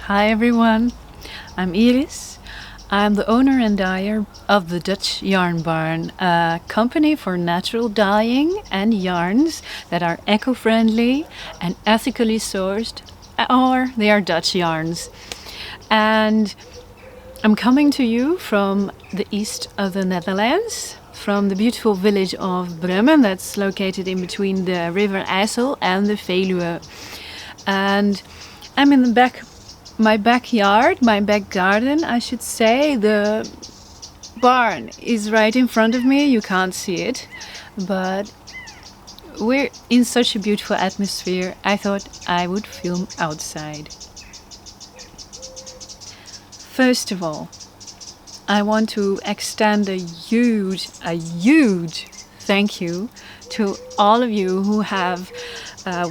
Hi everyone, I'm Iris. I'm the owner and dyer of the Dutch Yarn Barn, a company for natural dyeing and yarns that are eco-friendly and ethically sourced, or they are Dutch yarns. And I'm coming to you from the east of the Netherlands, from the beautiful village of Bremen that's located in between the River IJssel and the Veluwe. And I'm in my backyard, my back garden, I should say. The barn is right in front of me. You can't see it, but we're in such a beautiful atmosphere. I thought I would film outside. First of all, I want to extend a huge thank you to all of you who have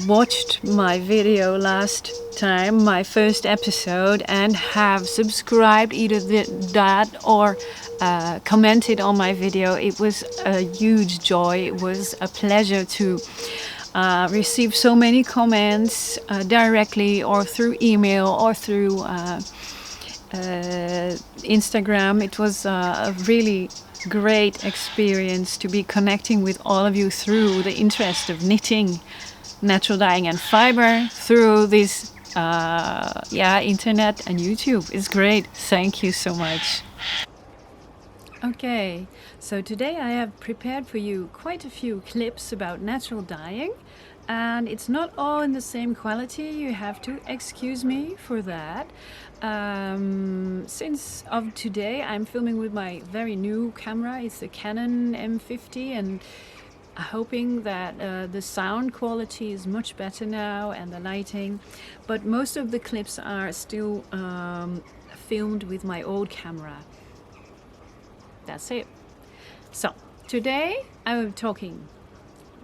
watched my video last time, my first episode, and have subscribed either that or commented on my video. It was a huge joy. It was a pleasure to receive so many comments directly or through email or through Instagram. It was a really great experience to be connecting with all of you through the interest of knitting, natural dyeing and fiber through this internet and YouTube. It's great. Thank you so much. Okay, so today I have prepared for you quite a few clips about natural dyeing, and it's not all in the same quality. You have to excuse me for that. Since of today I'm filming with my very new camera. It's a Canon M50, and hoping that the sound quality is much better now and the lighting, but most of the clips are still filmed with my old camera. That's it. So today I'm talking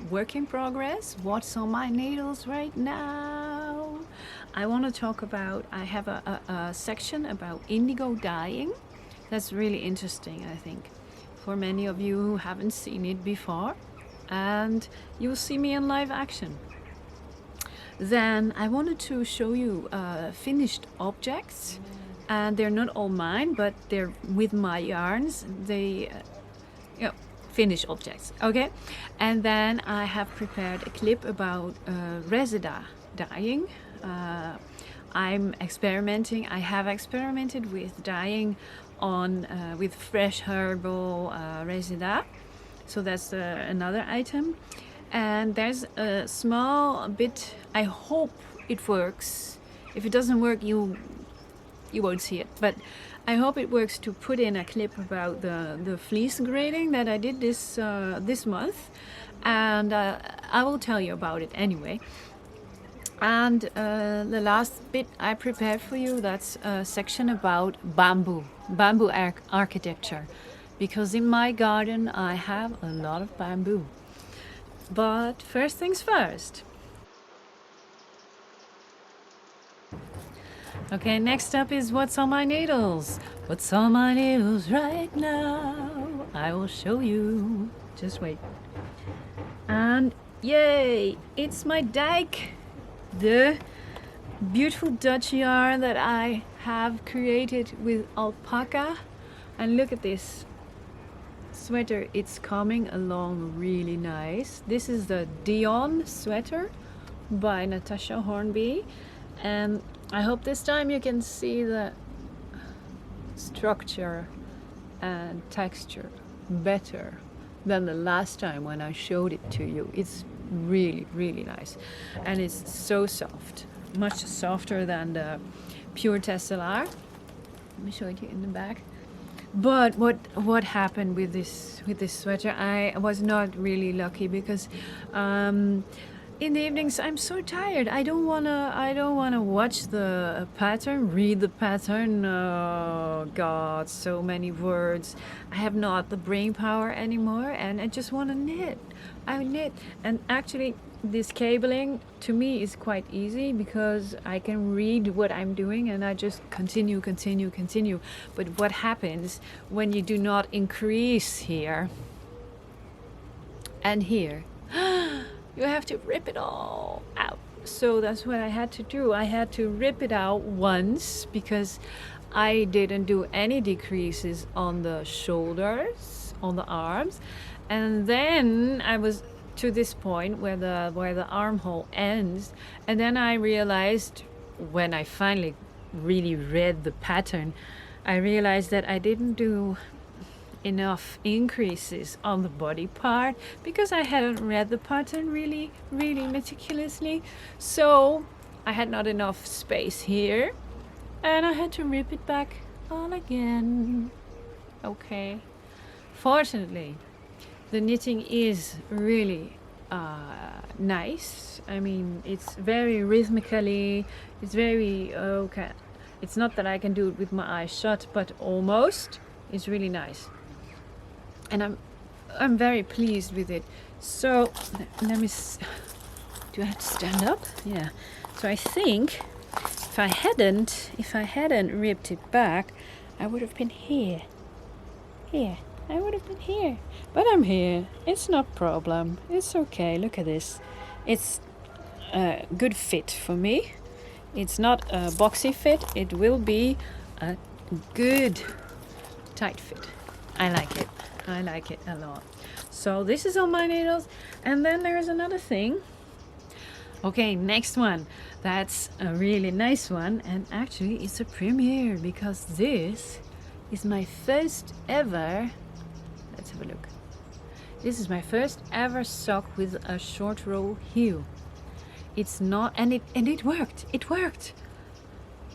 work in progress, what's on my needles right now. I want to talk about, I have a section about indigo dyeing. That's really interesting, I think, for many of you who haven't seen it before, and you'll see me in live action. Then I wanted to show you finished objects, and they're not all mine, but they're with my yarns. They finished objects, okay? And then I have prepared a clip about Resida dyeing. I'm experimenting. I have experimented with dyeing on with fresh herbal Resida, so that's another item. And there's a small bit, I hope it works. If it doesn't work, you won't see it, but I hope it works, to put in a clip about the fleece grading that I did this month, and I will tell you about it anyway. And the last bit I prepared for you, that's a section about bamboo architecture, because in my garden I have a lot of bamboo. But first things first. Okay, next up is what's on my needles. What's on my needles right now? I will show you. Just wait. And yay! It's my dike, the beautiful Dutch yarn that I have created with alpaca. And look at this sweater. It's coming along really nice. This is the Dion sweater by Natasha Hornby, and I hope this time you can see the structure and texture better than the last time when I showed it to you. It's really, really nice, and it's so soft, much softer than the pure Tesselar. Let me show it you in the back. But what happened with this sweater? I was not really lucky, because in the evenings I'm so tired. I don't wanna watch the pattern, read the pattern. Oh God, so many words. I have not the brain power anymore, and I just want to knit. I knit, and actually this cabling to me is quite easy, because I can read what I'm doing and I just continue. But what happens when you do not increase here and here? You have to rip it all out. So that's what I had to do. I had to rip it out once because I didn't do any decreases on the shoulders, on the arms. And then I was to this point where the armhole ends, and then I realized, when I finally really read the pattern, I realized that I didn't do enough increases on the body part because I hadn't read the pattern really meticulously. So I had not enough space here, and I had to rip it back all again. Okay. Fortunately, the knitting is really nice. I mean, it's very rhythmically, it's very okay. It's not that I can do it with my eyes shut, but almost. It's really nice, and I'm very pleased with it. So let me. Do I have to stand up? Yeah. So I think if I hadn't ripped it back, I would have been here. Here. I would have been here. But I'm here. It's no problem. It's okay. Look at this. It's a good fit for me. It's not a boxy fit. It will be a good tight fit. I like it. I like it a lot. So this is on my needles. And then there's another thing. Okay, next one. That's a really nice one, and actually it's a premiere because this is my first ever, let's have a look. This is my first ever sock with a short row heel. It's not, and it worked. It worked.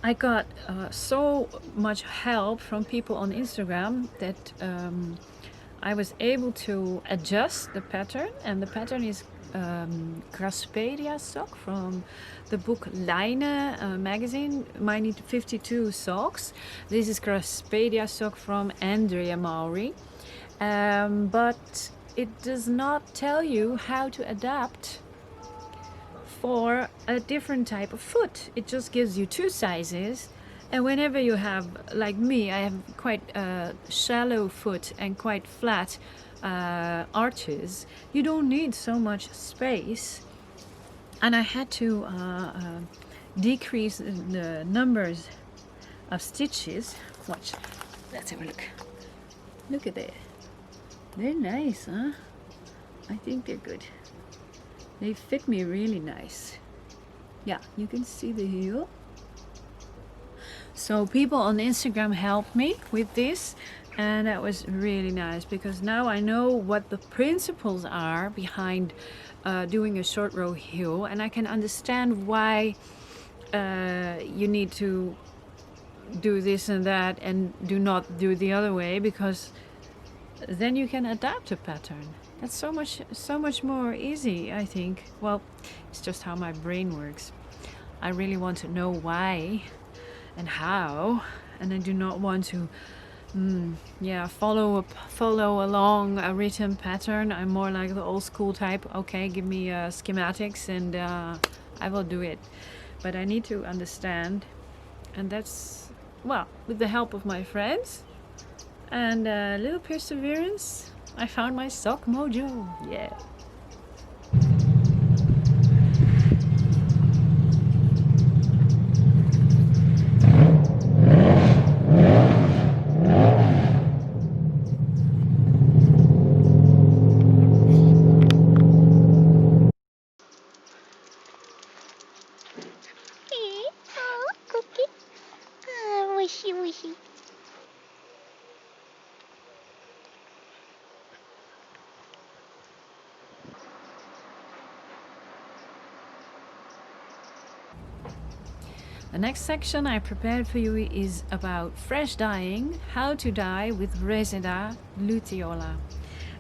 I got so much help from people on Instagram that I was able to adjust the pattern, and the pattern is Reseda sock from the book Line magazine, Mine 52 socks. This is Reseda sock from Andrea Maury, but it does not tell you how to adapt for a different type of foot. It just gives you 2 sizes, and whenever you have, like me, I have quite a shallow foot and quite flat arches, you don't need so much space. And I had to decrease the numbers of stitches. Watch, let's have a look. Look at that. They're nice, huh? I think they're good. They fit me really nice. Yeah, you can see the heel. So people on Instagram helped me with this, and that was really nice because now I know what the principles are behind doing a short row heel, and I can understand why you need to do this and that and do not do the other way, because then you can adapt a pattern. That's so much more easy, I think. Well, it's just how my brain works. I really want to know why and how, and I do not want to follow along a written pattern. I'm more like the old school type. Okay, give me schematics and I will do it, but I need to understand, and that's, well, with the help of my friends and a little perseverance, I found my sock mojo. Yeah. The next section I prepared for you is about fresh dyeing, how to dye with Reseda Luteola.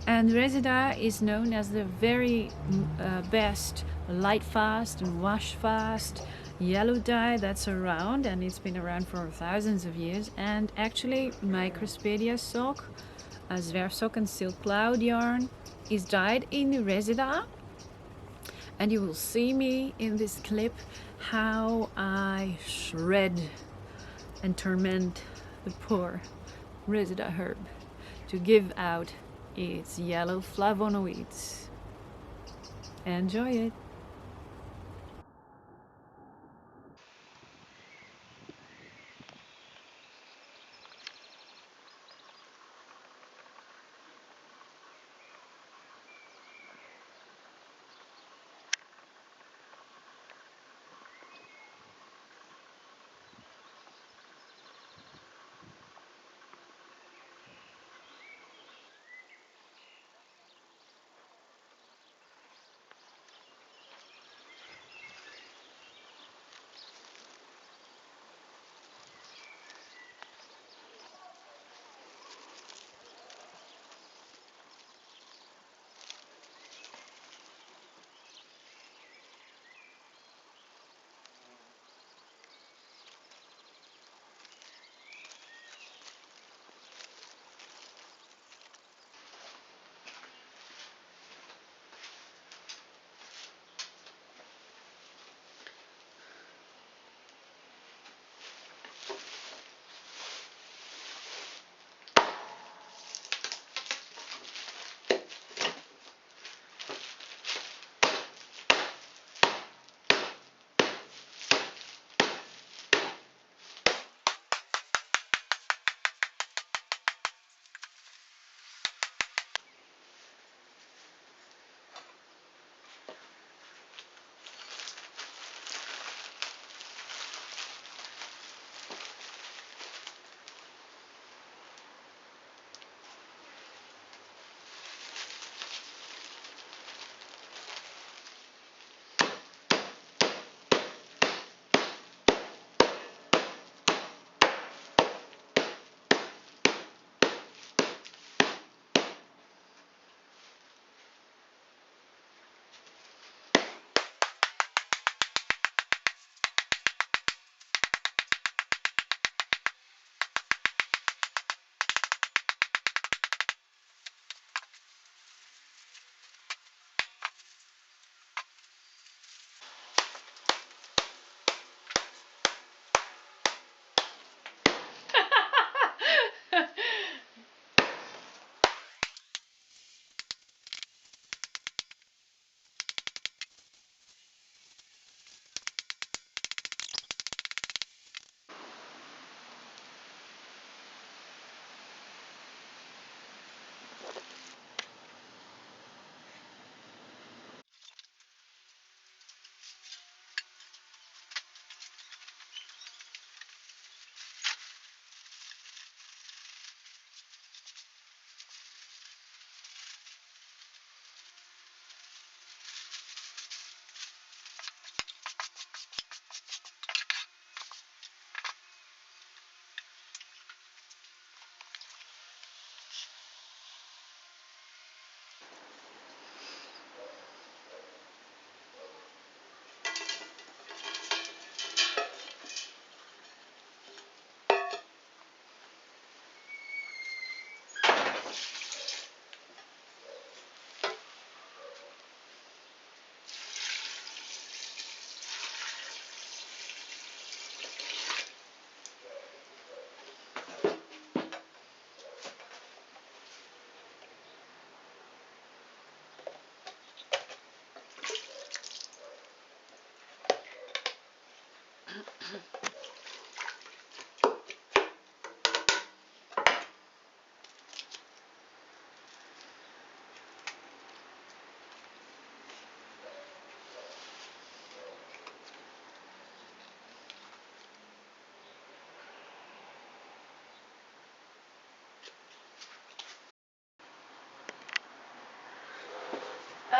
And Reseda is known as the very best light fast and wash fast yellow dye that's around, and it's been around for thousands of years. And actually my Reseda sock, a zwerfsock and silk cloud yarn, is dyed in Reseda, and you will see me in this clip how I shred and torment the poor Reseda herb to give out its yellow flavonoids. Enjoy it!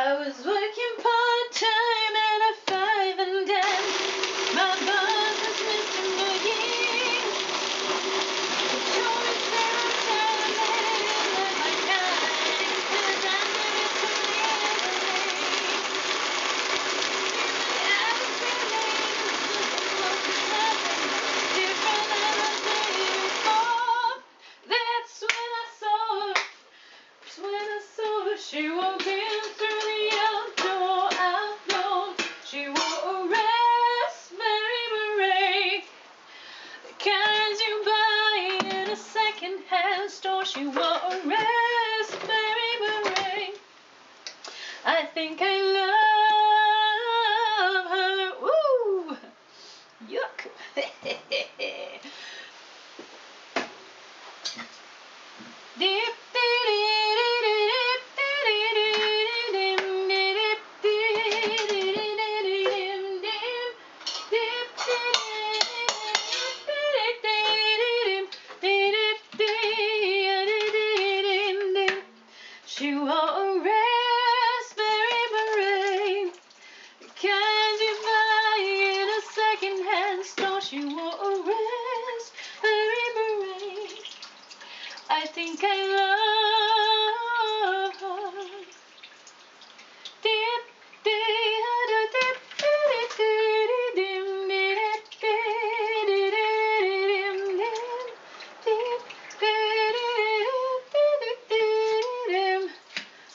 I was working part-time at a 5 and dime. My boss was Mr. McGee. He told me several times that he didn't like my kind, 'cause I did it too late. I was feeling something was happening different than I did before. That's when I saw her. That's when I saw her. She walked in through the outdoor. She wore a raspberry beret, the kinds you buy in a second-hand store. She wore a raspberry beret. I think I love her. Woo! Yuck! She wore a raspberry beret, the kind you buy in a second-hand store. She wore a raspberry beret. I think I love her.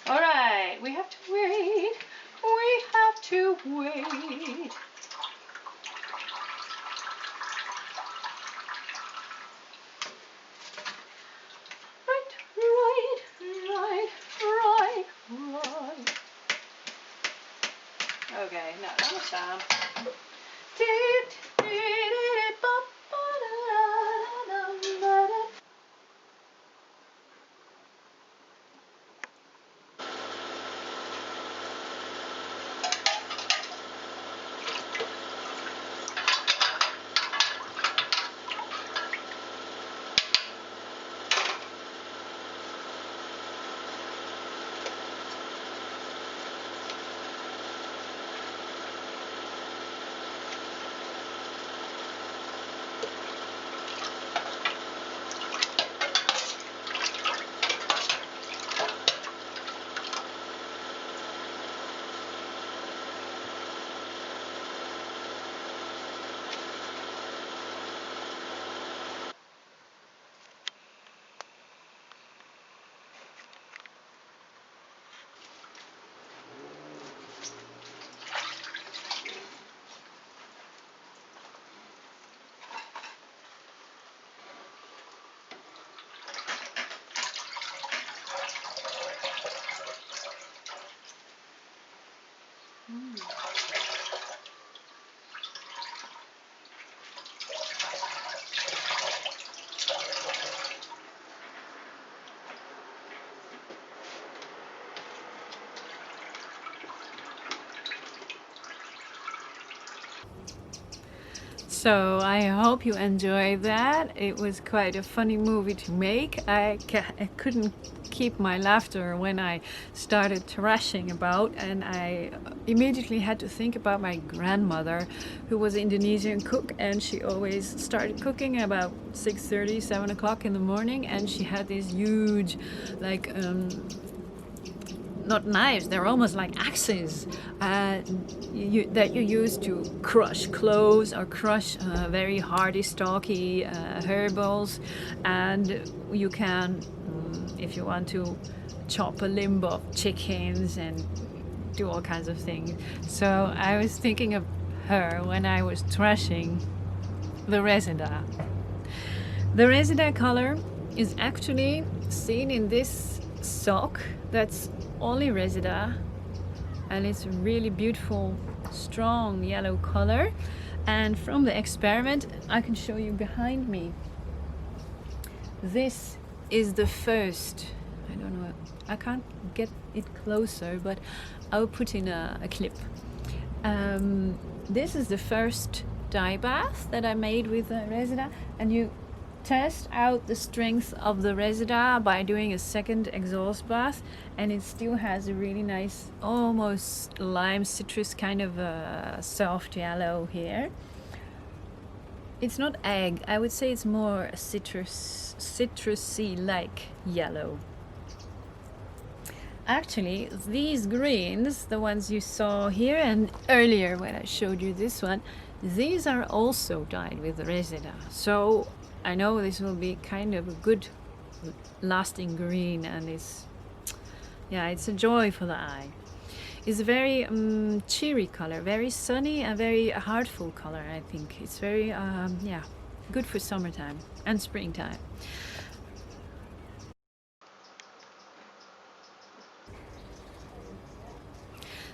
All right, we have to wait. We have to wait. Right. Okay, no, that was time. So I hope you enjoyed that. It was quite a funny movie to make. I couldn't keep my laughter when I started thrashing about, and I immediately had to think about my grandmother, who was an Indonesian cook, and she always started cooking about 6:30, 7 o'clock in the morning, and she had these huge, like, not knives, they're almost like axes that you use to crush cloves or crush very hardy, stalky herbals. And you can, if you want to, chop a limb of chickens and do all kinds of things. So I was thinking of her when I was thrashing the Resida. The Resida color is actually seen in this sock that's only Resida, and it's a really beautiful, strong yellow color. And from the experiment, I can show you behind me. This is the first, I don't know, I can't get it closer, but I'll put in a clip. This is the first dye bath that I made with Resida, and you test out the strength of the Resida by doing a second exhaust bath, and it still has a really nice, almost lime citrus kind of a soft yellow here. It's not egg, I would say it's more citrusy like yellow. Actually, these greens, the ones you saw here and earlier when I showed you this one, these are also dyed with Reseda. So I know this will be kind of a good lasting green, and it's a joy for the eye. It's a very cheery color, very sunny and very heartful color. I think it's very good for summertime and springtime.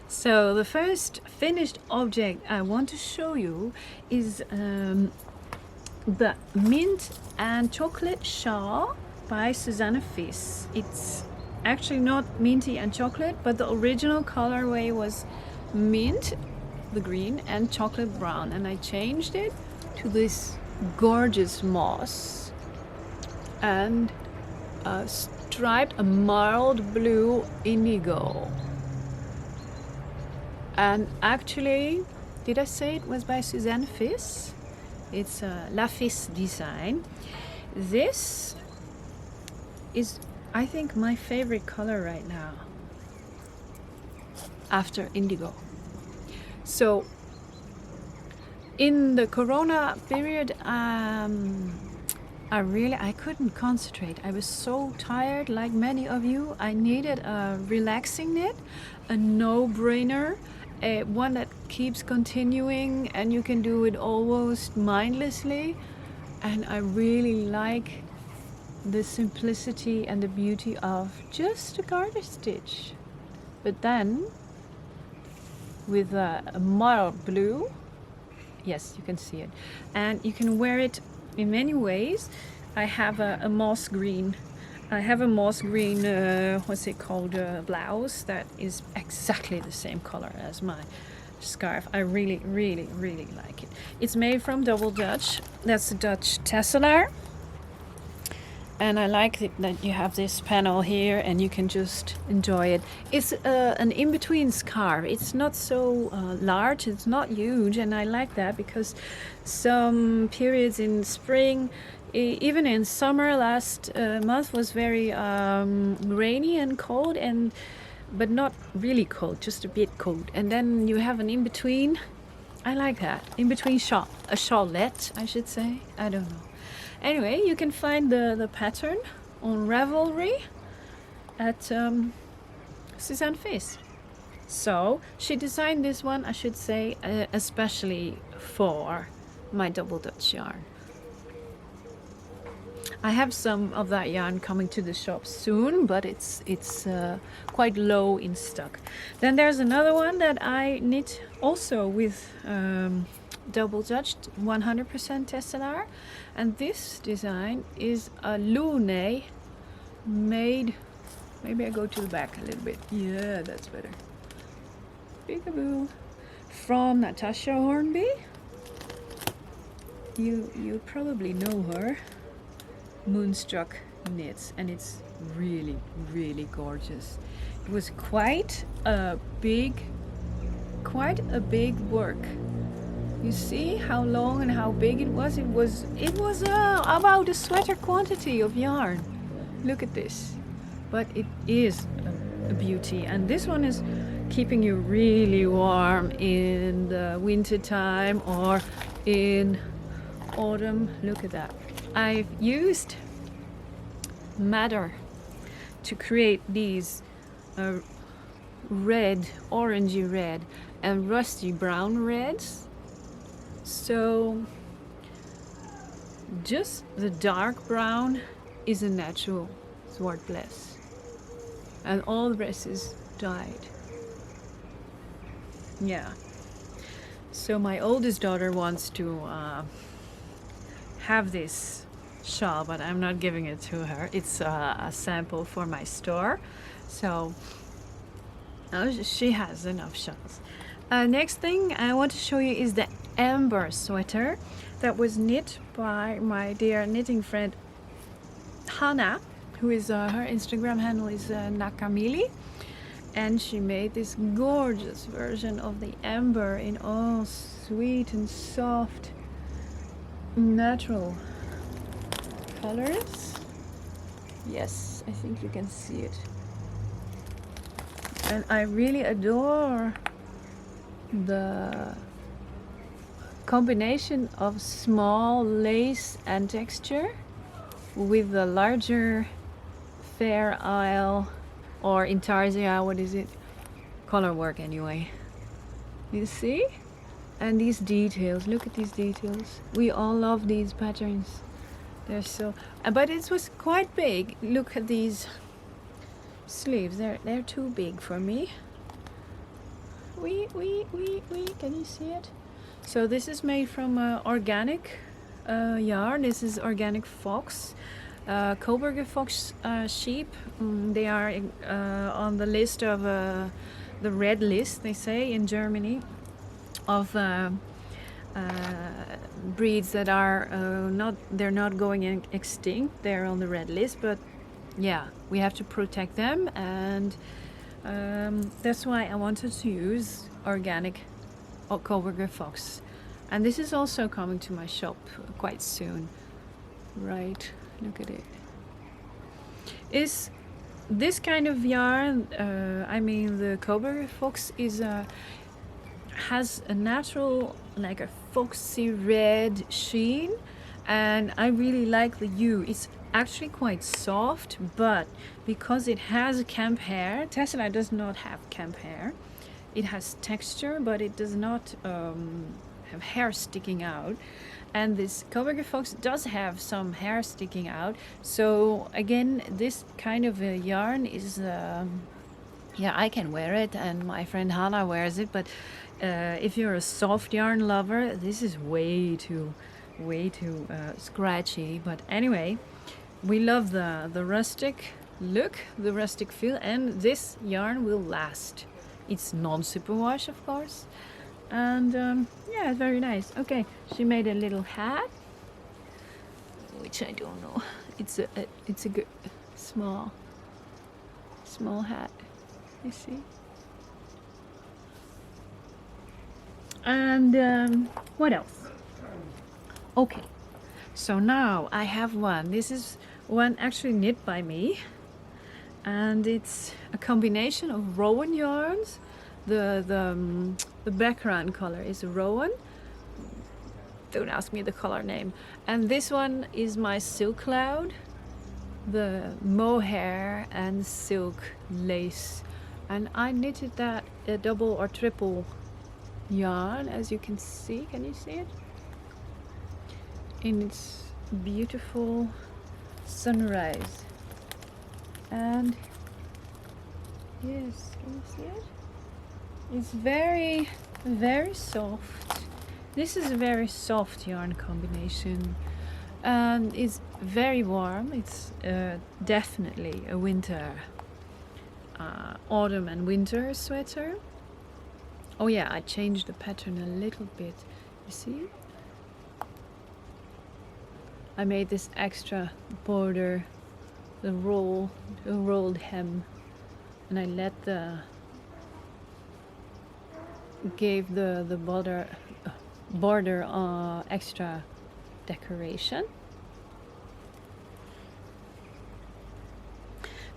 So the first finished object I want to show you is the mint and chocolate shawl by Susanne Fleece. It's actually not minty and chocolate, but the original colorway was mint, the green, and chocolate brown, and I changed it to this gorgeous moss and a striped, a mild blue indigo. And actually, did I say it was by Susanne Fleece? It's a La Fleece design. This is, I think, my favorite color right now after indigo. So in the Corona period, I couldn't concentrate. I was so tired, like many of you. I needed a relaxing knit, a no-brainer, one that keeps continuing and you can do it almost mindlessly. And I really like the simplicity and the beauty of just a garter stitch, but then with a mild blue. Yes, you can see it, and you can wear it in many ways. I have a moss green. I have a moss green, what's it called, blouse that is exactly the same color as my scarf. I really, really, really like it. It's made from Double Dutch. That's the Dutch Tesselaar. And I like it that you have this panel here and you can just enjoy it. It's an in-between scarf. It's not so large, it's not huge, and I like that because some periods in spring, even in summer last month was very rainy and cold, but not really cold, just a bit cold. And then you have an in-between. I like that. In-between shawl, a shawlette, I should say. I don't know. Anyway, you can find the pattern on Ravelry at Susanne Fleece. So she designed this one, I should say, especially for my Double Dutch yarn. I have some of that yarn coming to the shop soon, but it's quite low in stock. Then there's another one that I knit also with Double Dutch 100% Tesselaar, and this design is a lune made, maybe I go to the back a little bit, yeah, that's better, peekaboo, from Natasha Hornby. You probably know her, Moonstruck knits, and it's really, really gorgeous. It was quite a big work. You see how long and how big it was? It was about a sweater quantity of yarn. Look at this. But it is a beauty, and this one is keeping you really warm in the winter time or in autumn. Look at that. I've used madder to create these red, orangey red and rusty brown reds. So just the dark brown is a natural zwartbles, and all the rest is dyed. Yeah. So my oldest daughter wants to have this shawl, but I'm not giving it to her. It's a sample for my store, so she has enough shawls. Next thing I want to show you is the Amber sweater. that was knit by my dear knitting friend Hannah, who is her Instagram handle is Nakamili, and she made this gorgeous version of the amber in all sweet and soft natural colors. Yes, I think you can see it. And I really adore the combination of small lace and texture with the larger Fair Isle or Intarsia, what is it? Color work anyway. You see? And these details, look at these details. We all love these patterns. They're so, but it was quite big. Look at these sleeves, they're too big for me. Can you see it? So this is made from organic yarn. This is organic fox, Coburger fox sheep. They are on the list of the red list, they say, in Germany, of breeds that are they're not going extinct. They're on the red list, but yeah, we have to protect them, and that's why I wanted to use organic Coburger fox. And this is also coming to my shop quite soon. Right, look at it. Is this kind of yarn, I mean the Coburger fox is has a natural, like a foxy red sheen, and I really like the hue. It's actually quite soft, but because it has camp hair, Tesla does not have camp hair. It has texture, but it does not have hair sticking out. And this Coburger fox does have some hair sticking out. So again, this kind of a yarn is yeah, I can wear it, and my friend Hannah wears it, but if you're a soft yarn lover, this is way too scratchy. But anyway, we love the rustic look, the rustic feel, and this yarn will last. It's non-superwash, of course, and yeah, it's very nice. Okay, she made a little hat, which I don't know. It's a good small hat. You see? And what else? Okay, so now I have one. This is one actually knit by me, and it's a combination of rowan yarns. The background color is rowan. Don't ask me the color name. And this one is my silk cloud, the mohair and silk lace. And I knitted that a double or triple yarn, as you can see. Can you see it? In its beautiful sunrise. And yes, can you see it? It's very soft. This is a very soft yarn combination, and it's very warm. It's definitely a winter, autumn and winter sweater. Oh yeah, I changed the pattern a little bit. You see? I made this extra border, the rolled hem, and I gave the border extra decoration.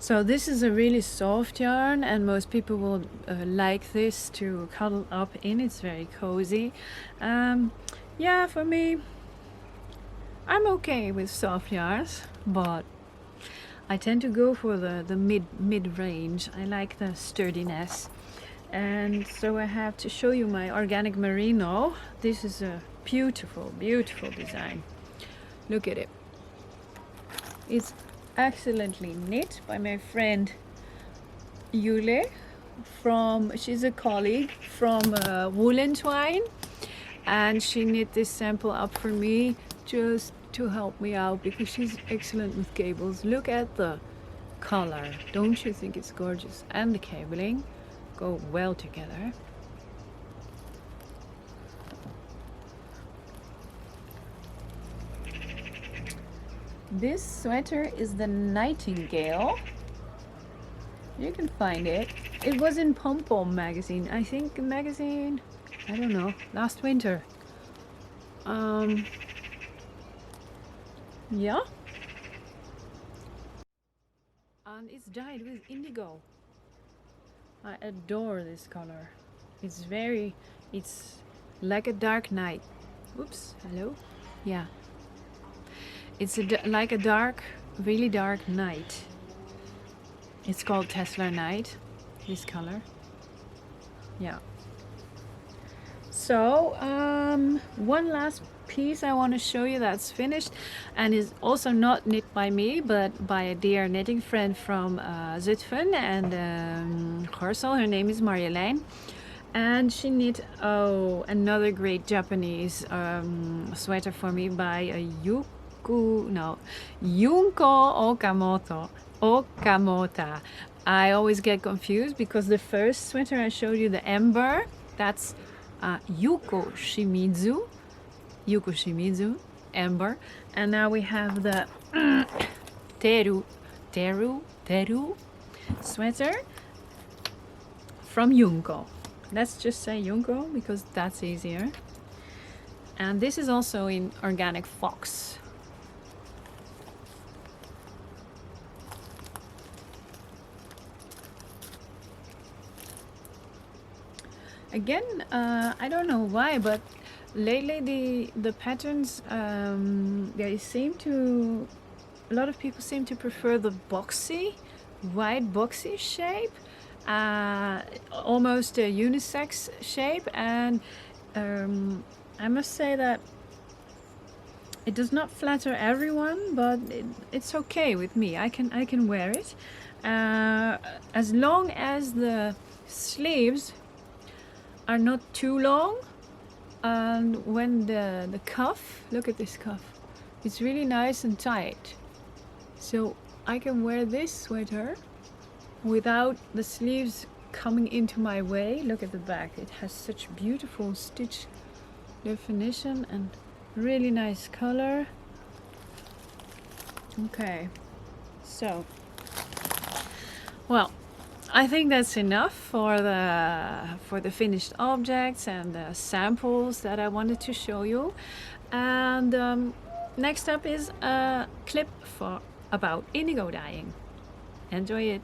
So this is a really soft yarn, and most people will like this to cuddle up in. It's very cozy. Yeah, for me, I'm okay with soft yarns, but I tend to go for the mid-range. I like the sturdiness. And so I have to show you my organic merino. This is a beautiful design. Look at it. It's excellently knit by my friend Yule she's a colleague from Woolen Twine, and she knit this sample up for me just to help me out because she's excellent with cables. Look at the color. Don't you think it's gorgeous? And the cabling go well together. This sweater is the Nightingale. You can find it. It was in Pom Pom magazine. I think magazine, I don't know, last winter. Yeah. And it's dyed with indigo. I adore this color. It's like a dark night. Oops, hello? Yeah. It's like a dark, really dark night. It's called Tesla Night, this color. Yeah. So, one last piece I want to show you that's finished and is also not knit by me but by a dear knitting friend from Zutphen and Gorsel. Her name is Marjolein. And she knit another great Japanese sweater for me by a Junko Okamota. I always get confused because the first sweater I showed you, the Ember, that's Yuko Shimizu, Ember. And now we have the Teru sweater from Junko. Let's just say Junko because that's easier. And this is also in organic fox. Again, I don't know why, but lately the patterns, they seem to, a lot of people seem to prefer the boxy, wide boxy shape, almost a unisex shape, and I must say that it does not flatter everyone, but it's okay with me. I can wear it, as long as the sleeves are not too long, and when the cuff, look at this cuff, it's really nice and tight, so I can wear this sweater without the sleeves coming into my way. Look at the back, it has such beautiful stitch definition and really nice color. Okay, so well, I think that's enough for the finished objects and the samples that I wanted to show you. And next up is a clip about indigo dyeing. Enjoy it.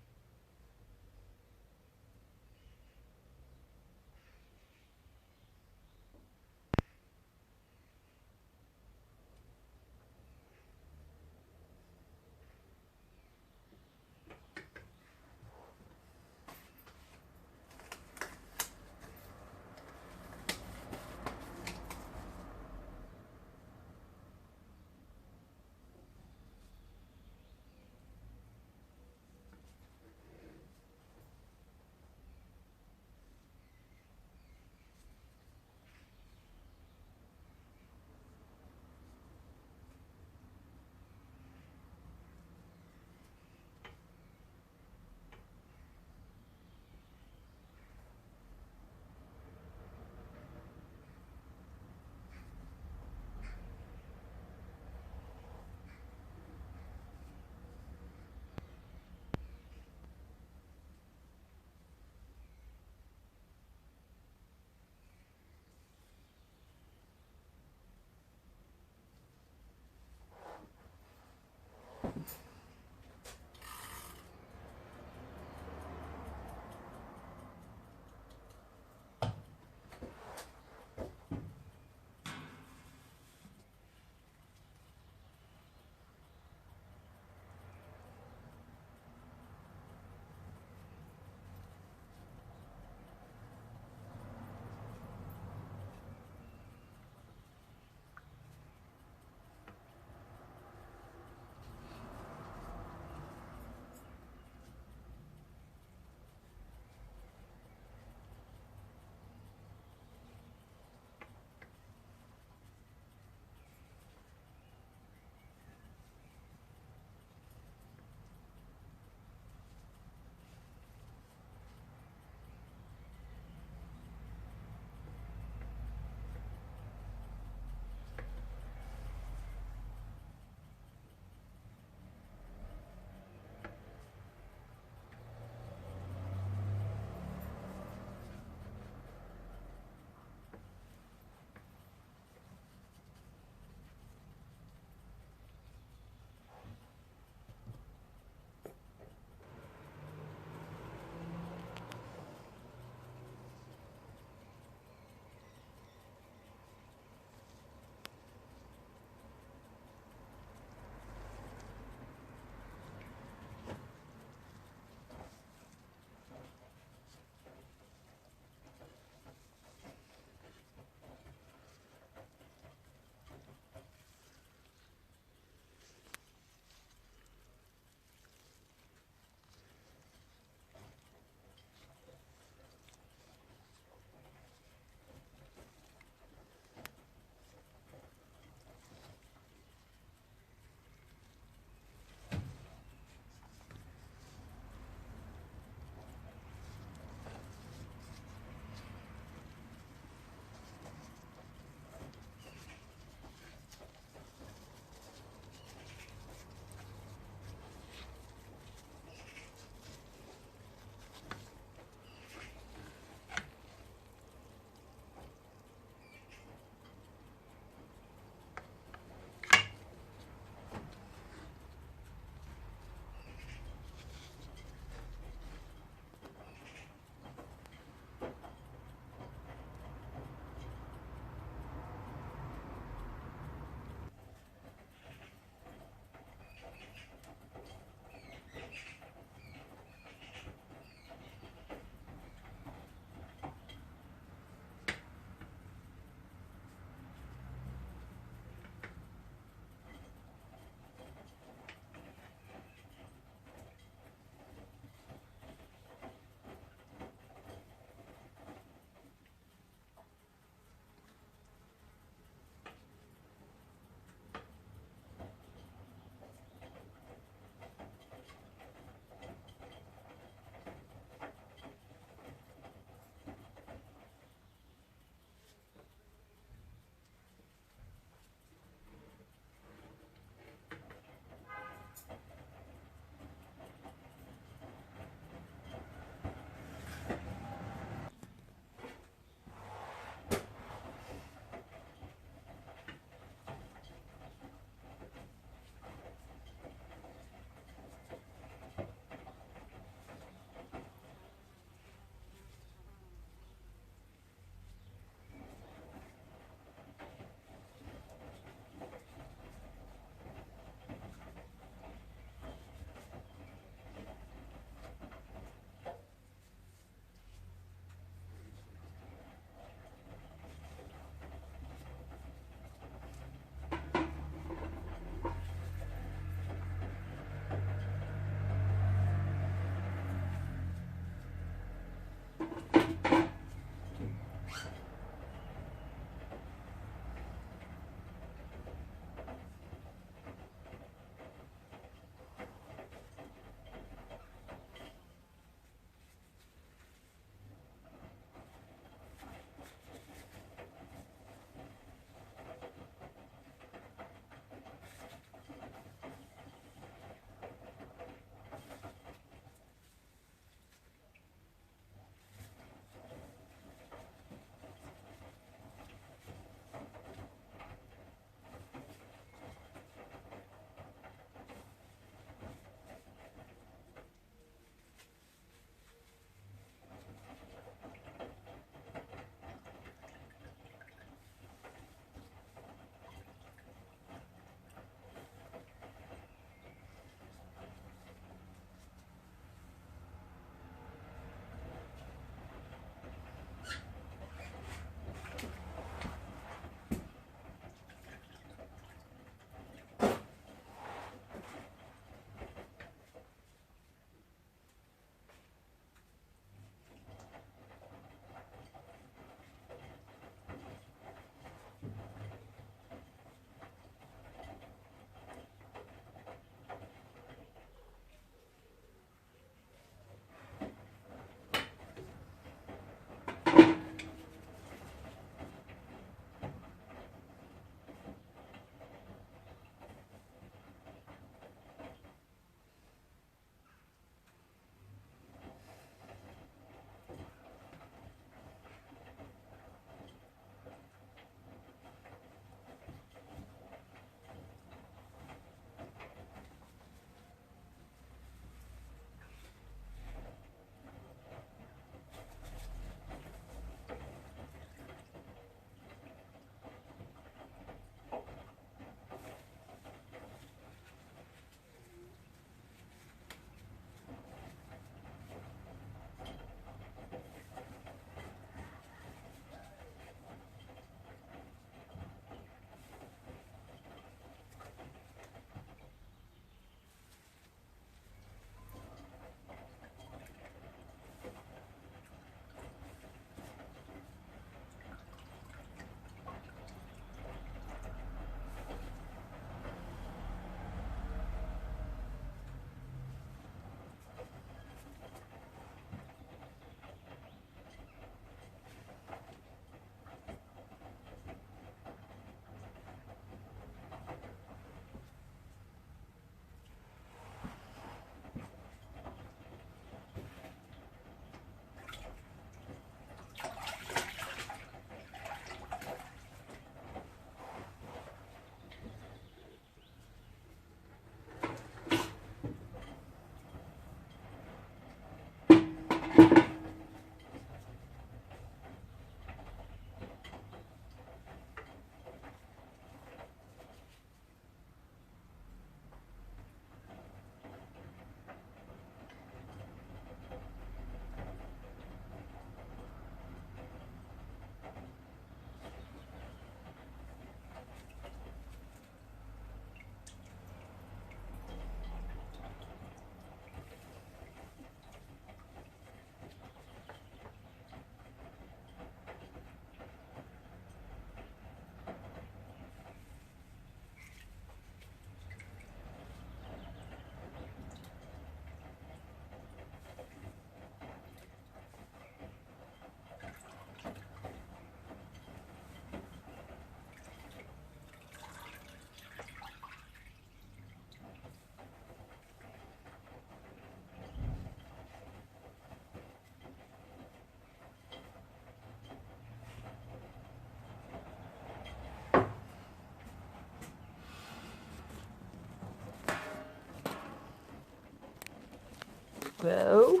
bow.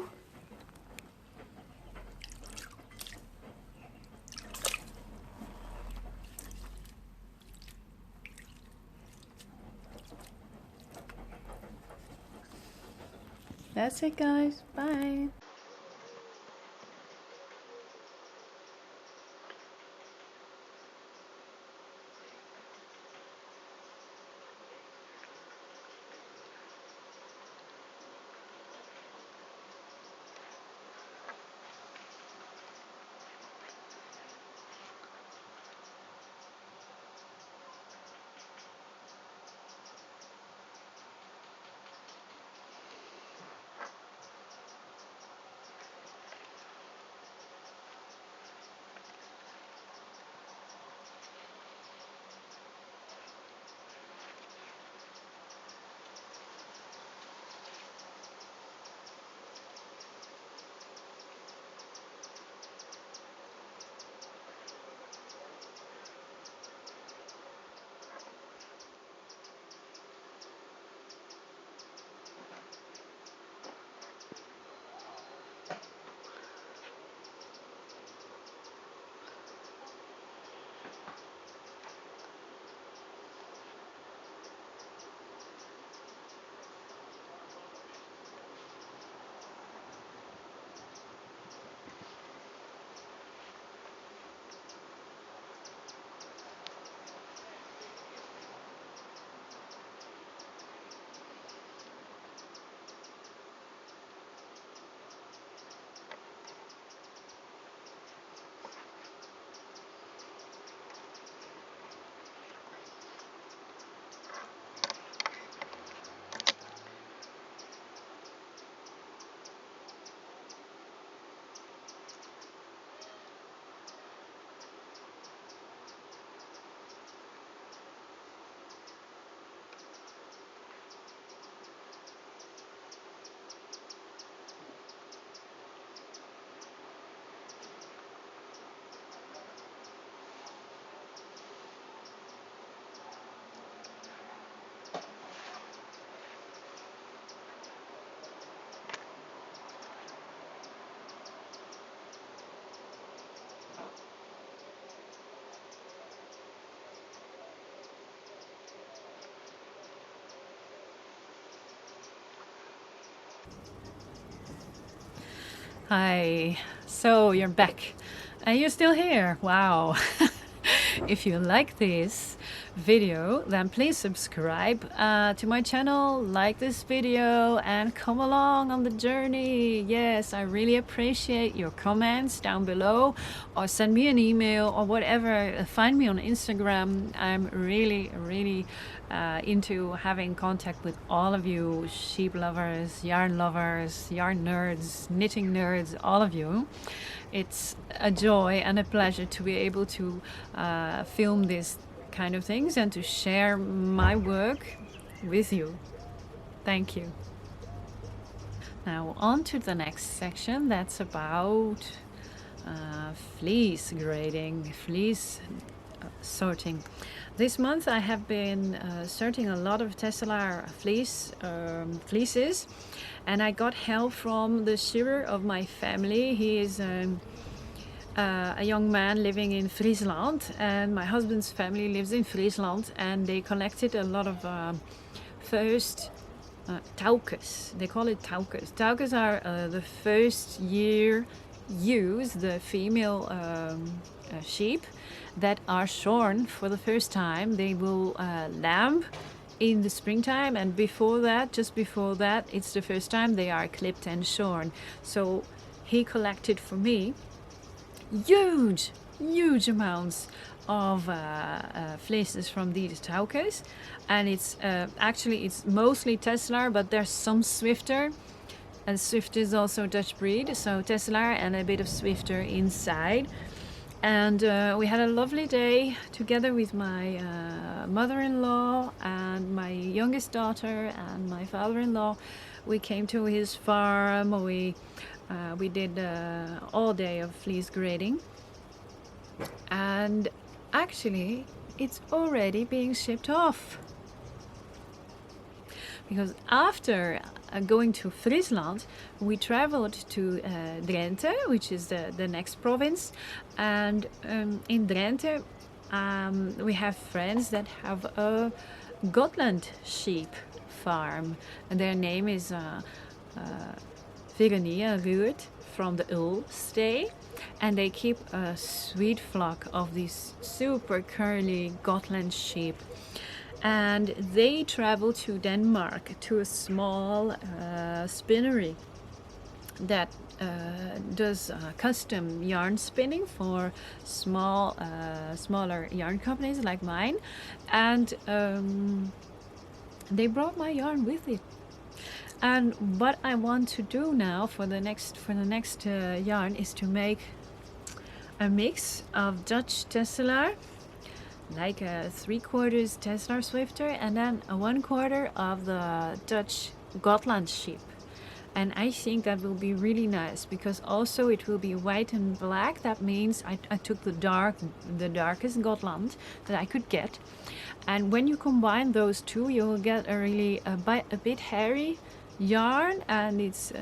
That's it, guys. Bye. Hi, so you're back and you're still here. Wow. If you like this video, then please subscribe to my channel, like this video, and come along on the journey. Yes, I really appreciate your comments down below, or send me an email or whatever. Find me on Instagram. I'm really into having contact with all of you sheep lovers, yarn nerds, knitting nerds, all of you. It's a joy and a pleasure to be able to film these kind of things and to share my work with you. Thank you. Now on to the next section. That's about fleece grading, fleece sorting. This month I have been sorting a lot of Tesselar fleeces, and I got help from the shearer of my family. He is a young man living in Friesland, and my husband's family lives in Friesland, and they collected a lot of first touwkes. They call it touwkes. Touwkes are the first year ewes, the female sheep that are shorn for the first time. They will lamb in the springtime, and before that, just before that, it's the first time they are clipped and shorn. So he collected for me huge amounts of fleeces from these touwkes, and it's actually it's mostly Tesselar, but there's some Swifter, and Swift is also Dutch breed, so Tesselar and a bit of Swifter inside. And we had a lovely day together with my mother-in-law and my youngest daughter and my father-in-law. We came to his farm. We did all day of fleece grading, and actually it's already being shipped off, because after going to Friesland, we traveled to Drenthe, which is the next province. And in Drenthe, we have friends that have a Gotland sheep farm. And their name is Verenia Ruurt from the Ulstay. And they keep a sweet flock of these super curly Gotland sheep. And they travel to Denmark to a small spinnery that does custom yarn spinning for smaller yarn companies like mine. And they brought my yarn with it. And what I want to do now for the next yarn is to make a mix of Dutch Tesselaar, like a 3/4 Tesselaar Swifter, and then a 1/4 of the Dutch Gotland sheep. And I think that will be really nice, because also it will be white and black. That means I took the darkest Gotland that I could get. And when you combine those two, you will get a bit hairy yarn, and it's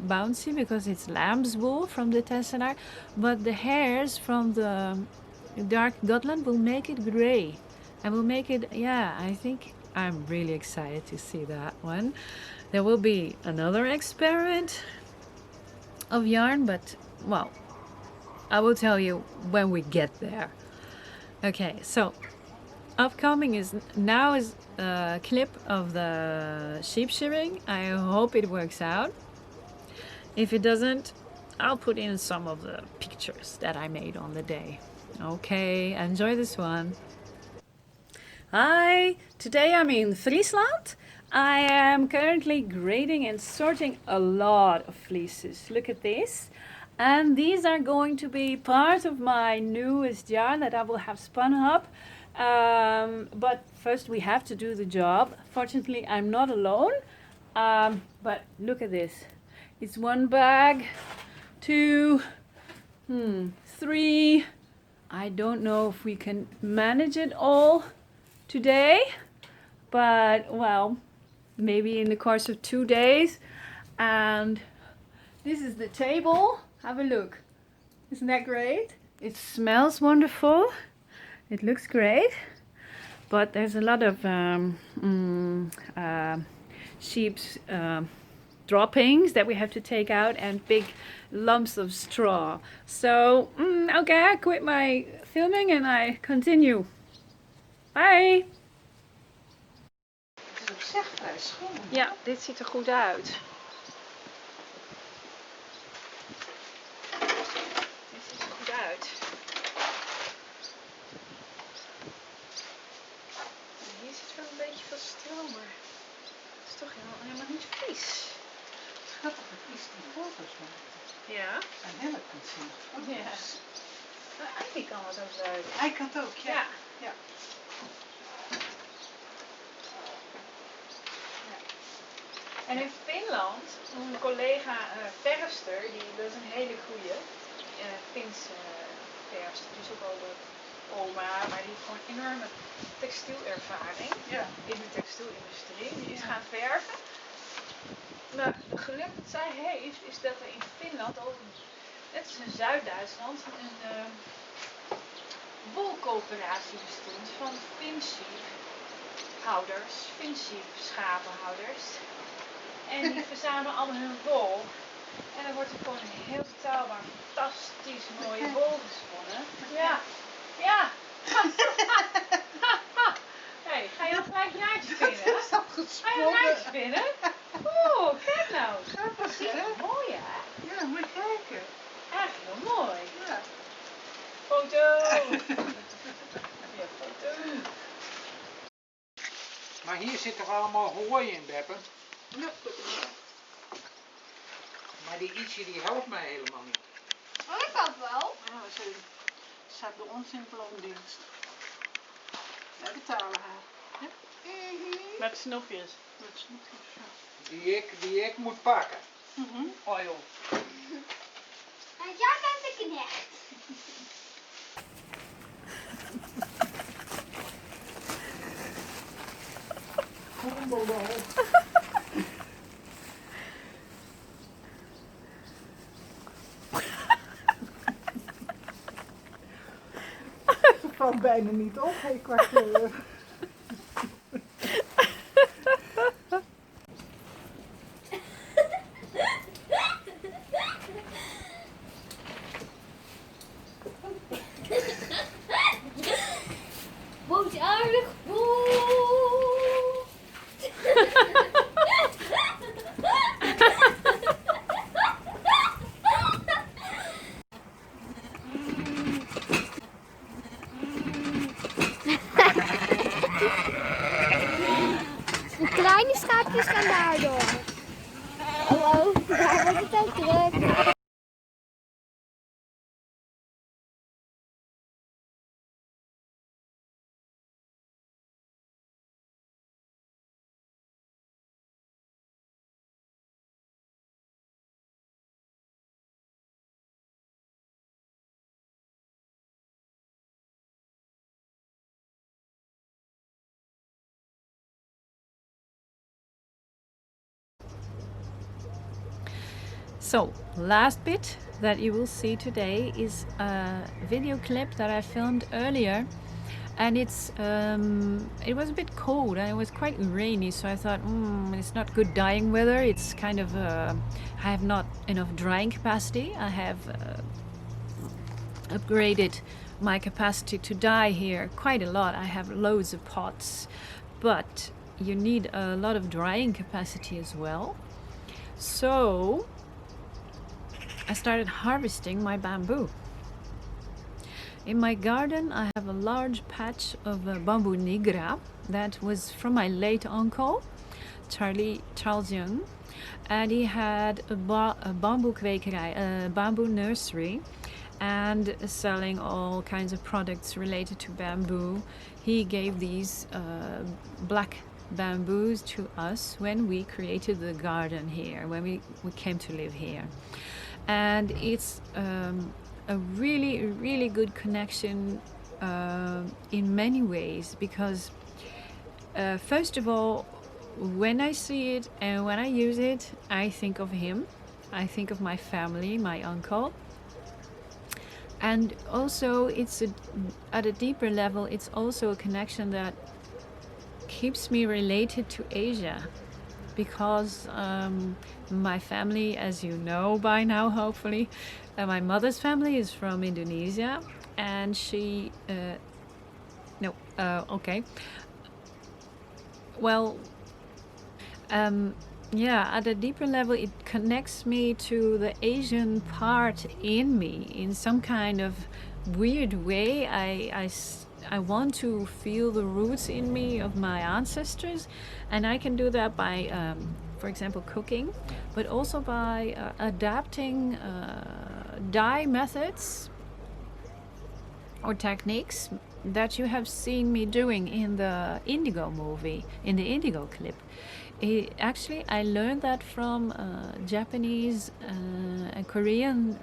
bouncy because it's lamb's wool from the Tesselaar, but the hairs from the dark Gotland will make it gray and will make it, I think I'm really excited to see that one. There will be another experiment of yarn, but well, I will tell you when we get there. Okay, so upcoming is a clip of the sheep shearing. I hope it works out. If it doesn't, I'll put in some of the pictures that I made on the day. Okay, enjoy this one. Hi, today I'm in Friesland. I am currently grading and sorting a lot of fleeces. Look at this. And these are going to be part of my newest yarn that I will have spun up. But first we have to do the job. Fortunately, I'm not alone. But look at this. It's 1 bag, 2, 3. I don't know if we can manage it all today, but well, maybe in the course of 2 days. And this is the table. Have a look. Isn't that great? It smells wonderful. It looks great, but there's a lot of sheep's droppings that we have to take out, and big lumps of straw. So, okay, I quit my filming and I continue. Bye! Het is op zich vrij schoon. Ja, dit ziet er goed uit. Dit ziet er goed uit. En hier zit wel een beetje veel stro, maar het is toch helemaal niet vies. Schattig dat is die foto's maakt. Ja. Zijn hele kunstzinnige foto's. Ja. Eiki kan het ook leuk. Hij kan het ook, ja. Ja. En in Finland, een collega verfster, dat is een hele goeie, Finse verfster, die is ook al de oma, maar die heeft gewoon enorme textielervaring in de textielindustrie. Die is gaan verven. Maar het geluk dat zij heeft, is dat er in Finland, net als in Zuid-Duitsland, een wolcoöperatie bestond van Finnsheep-houders, Finnsheep-schapenhouders. En die verzamelen allemaal hun wol. En dan wordt er gewoon een heel betaalbaar, fantastisch mooie wol gesponnen. Ja. Ja. Hey, ga je nog gelijk een jaartje spinnen? Dat is al goed Ga je een jaartje spinnen? Oeh, kijk nou. Grappig, Ziet hè? er mooi uit. Ja, moet je kijken. Echt heel mooi. Ja. Foto. Ja, foto. Maar hier zit toch allemaal hooi in, Beppe? Ja. Maar die ietsje die helpt mij helemaal niet. Oh, dat kan wel. Ja, ze staat bij ons in loondienst. Wij betalen haar. Ja? Met snopjes. Met snoepjes, ja. Die ik moet pakken. Oh joh. En jij bent de knecht. houdt bijna niet op, hè, qua kleur. Boosaardig goed. De kleine schaapjes gaan daardoor. Hallo, daar wordt het ook druk. So, last bit that you will see today is a video clip that I filmed earlier, and it was a bit cold and it was quite rainy, so I thought it's not good dyeing weather. It's kind of I have not enough drying capacity. I have upgraded my capacity to dye here quite a lot. I have loads of pots, but you need a lot of drying capacity as well. So I started harvesting my bamboo. In my garden I have a large patch of bamboo nigra that was from my late uncle, Charles Young, and he had a bamboo kwekerij, a bamboo nursery, and selling all kinds of products related to bamboo. He gave these black bamboos to us when we created the garden here, when we came to live here. And it's a really good connection in many ways, because first of all, when I see it and when I use it, I think of him. I think of my family, my uncle. And also it's at a deeper level, it's also a connection that keeps me related to Asia, because my family, as you know by now hopefully, my mother's family is from Indonesia, and she okay, well, yeah, at a deeper level it connects me to the Asian part in me in some kind of weird way. I want to feel the roots in me of my ancestors, and I can do that by for example cooking, but also by adapting dye methods or techniques that you have seen me doing in the Indigo movie, in the Indigo clip. Actually, I learned that from Japanese and Korean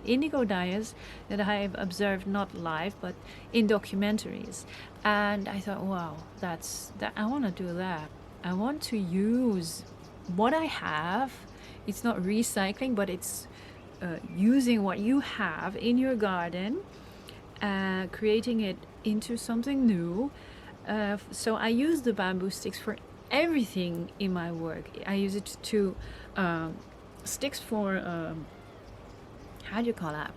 indigo dyers that I have observed, not live, but in documentaries. And I thought, wow, I want to do that. I want to use what I have. It's not recycling, but it's using what you have in your garden, creating it into something new. So I use the bamboo sticks for everything in my work. I use it to sticks for how do you call that,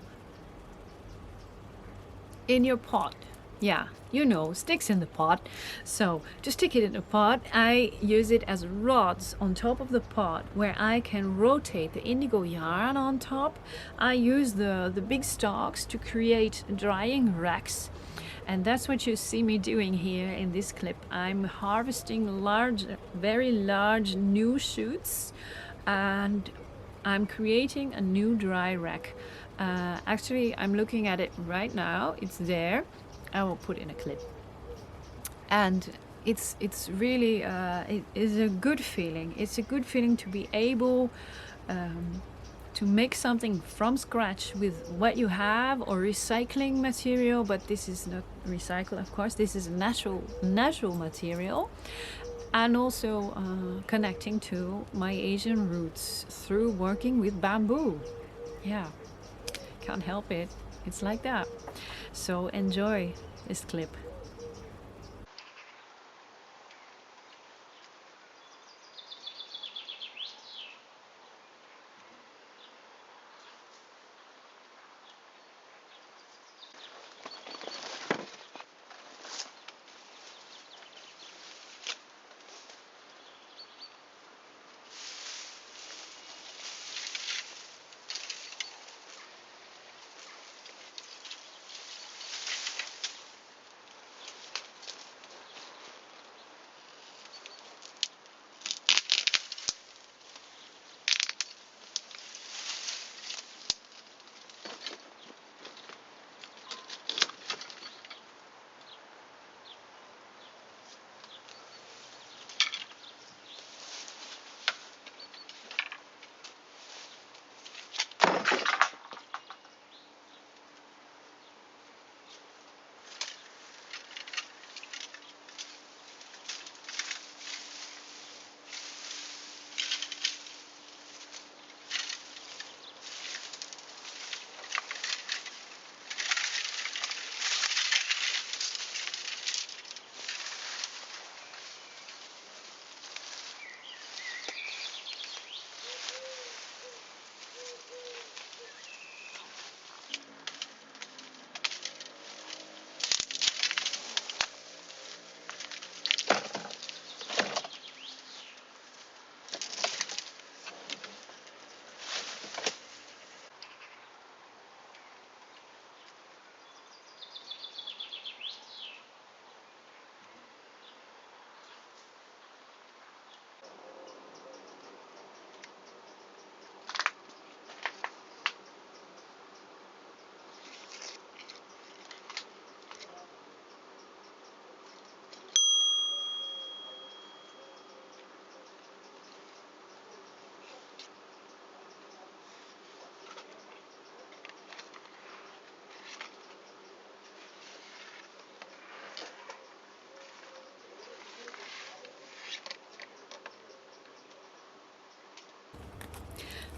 in your pot. Yeah, you know, sticks in the pot. So to stick it in the pot, I use it as rods on top of the pot, where I can rotate the indigo yarn on top. I use the big stalks to create drying racks. And that's what you see me doing here in this clip. I'm harvesting large, very large new shoots, and I'm creating a new dry rack. Actually, I'm looking at it right now. It's there. I will put in a clip. And it's really, it is a good feeling. It's a good feeling to be able to make something from scratch with what you have, or recycling material, but this is not recycled, of course. This is natural material, and also connecting to my Asian roots through working with bamboo. Yeah, can't help it. It's like that. So enjoy. this clip.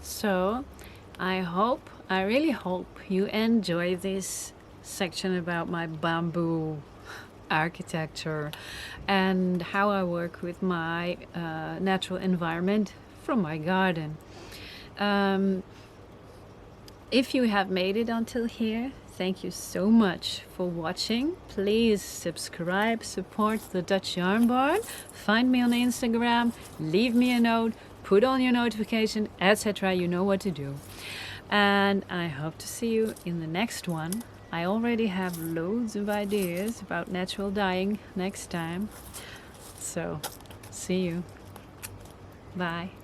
So I really hope you enjoy this section about my bamboo architecture and how I work with my natural environment from my garden. If you have made it until here, thank you so much for watching. Please subscribe, support the Dutch Yarn Barn, find me on Instagram, leave me a note, put on your notification, etc. You know what to do. And I hope to see you in the next one. I already have loads of ideas about natural dyeing next time. So, see you. Bye.